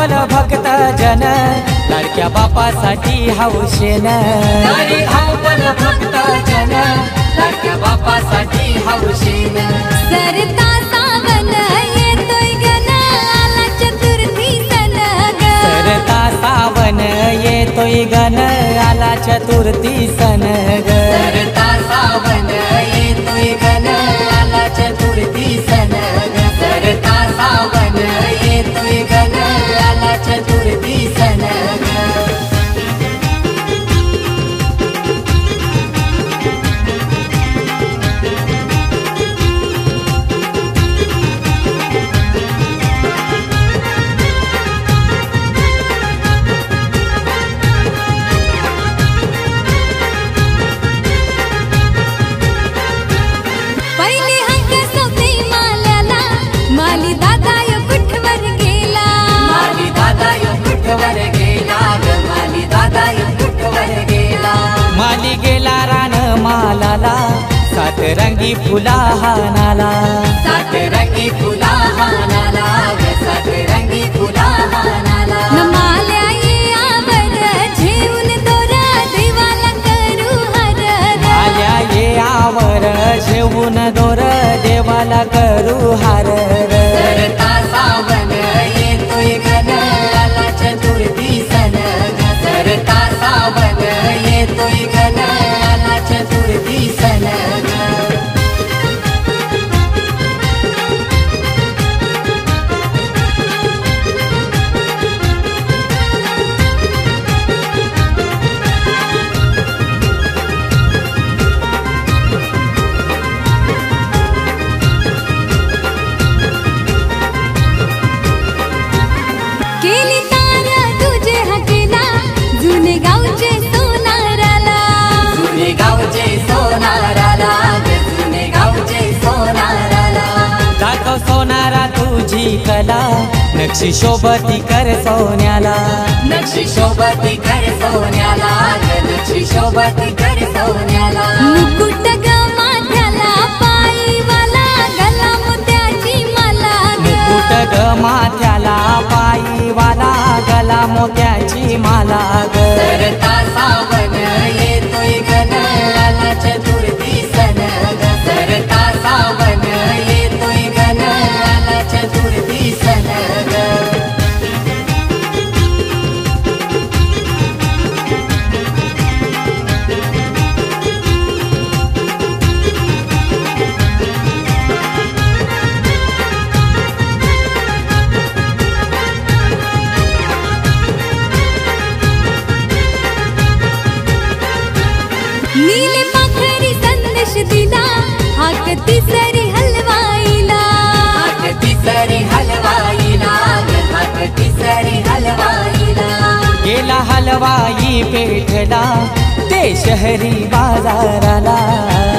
धावल भक्त जन लाडक्या बापासाठी हौशेन तरी धावल भक्त जन लाडक्या बापासाठी हौशेन सरता सावन येतोय गण आला चतुर्थी सण ग सरता सावन येतोय गण आला चतुर्थी सण ग सरता सावन येतोय गण आला चतुर्थी सण ग सरता सावन येतोय गण आला चतुर्थी सण ग पहिले हंग सोपे माल्याला माली दादा यो कुठवर गेला माली दादा यो कुठवर गेला ग माली दादा यो कुठवर गेला माली गेला रान मालाला सात रंगी फुला हानाला सात रंगी फुला हानाला ग सात रंगी फुला हानाला न माल्या ये आवर झेऊन दोरा देवाला करू हर माल्या ये आवर जेवून दोर देवाला करू हार सरता सावन येतोय गण आला चतुर्थी सण ग सरता सावन येतोय गण आला चतुर्थी सण ग केली तारा तुझे हकेला जुने गावचे सोनाराला जुने गावचे सोनाराला ग जुने गावचे सोनाराला दाखव सोनारा तुझी कला नक्षी शोभती कर सोन्याला नक्षी शोभती कर सोन्याला ग नक्षी शोभती कर सोन्याला मुकुट ग माथ्याला पायीवाला गला मोत्याची माला मुकुट ग माथ्याला पायीवाला गला मोत्याची माला ग सरता सावन येतोय गण आला चतुर्थी सण ग सरता सावन येतोय गण आला चतुर्थी सण ग नीले पाखरी संदेश दिला हाक तिसरी हलवाईला हाक तिसरी हलवाईला ग हाक तिसरी हलवाईला गेला हलवाई पेठला ते शहरी बाजाराला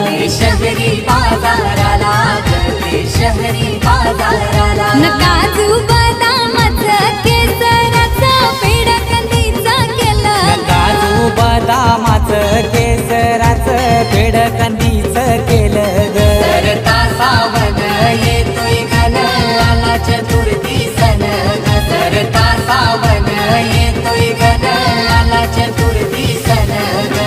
ते शहरी बाजाराला ग ते शहरी बाजाराला न काजू बदामाचं केसराचं पेढ कंदीचा केलं काजू बदामाचं केसराचं पेढ कंदीचं केलं ग सरता सावन येतोय गण आला चतुर्थी सण ग सरता सावन येतोय गण आला चतुर्थी सण ग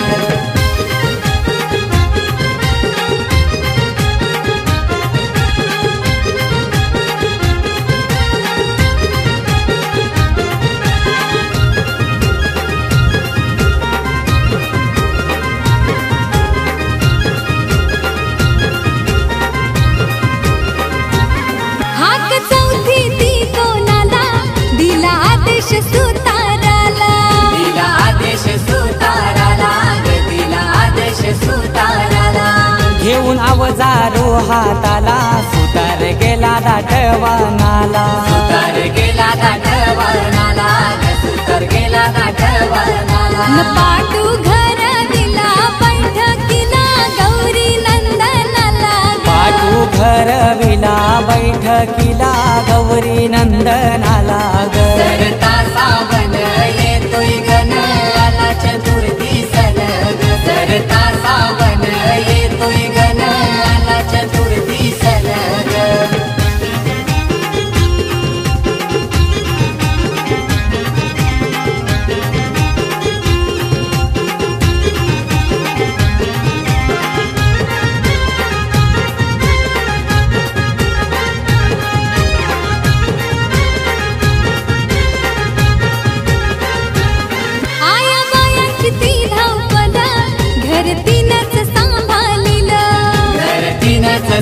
हाक चौथी ती कोणाला दिला आदेश सुताराला दिला आदेश सुताराला ग दिला आदेश सुताराला घेऊन अवजारू हाताला सुतार गेला दाटवनाला सुतार गेला दाटवनाला ग सुतार गेला दाटवनाला न पाटू घर दिला बैठकीला गौरी नंदनाला पाटू घर विला बैठकीला गौरी नंदनाला ग सरता सावन येतोय गण आला चतुर्थी सण ग सरता सावन येतोय गण आला चतुर्थी सण ग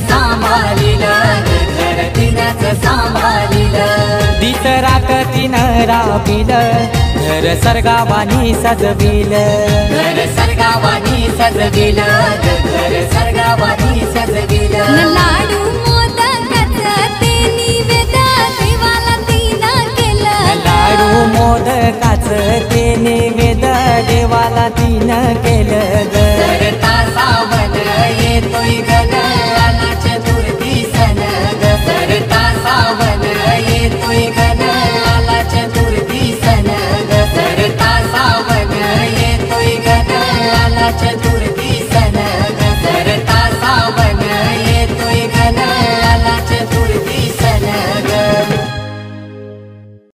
सांभाळिलं घर तिनंच सांभाळिलं दिस रात तिनं राबिलं घर सर्गावानी सजविलं घर सर्गावानी सजविलं घर सर्गावानी सजविलं लाडू मोदकाचं ते निवेद देवाला तिनं केलं लाडू मोदकाचं ते निवेद देवाला तिनं केलं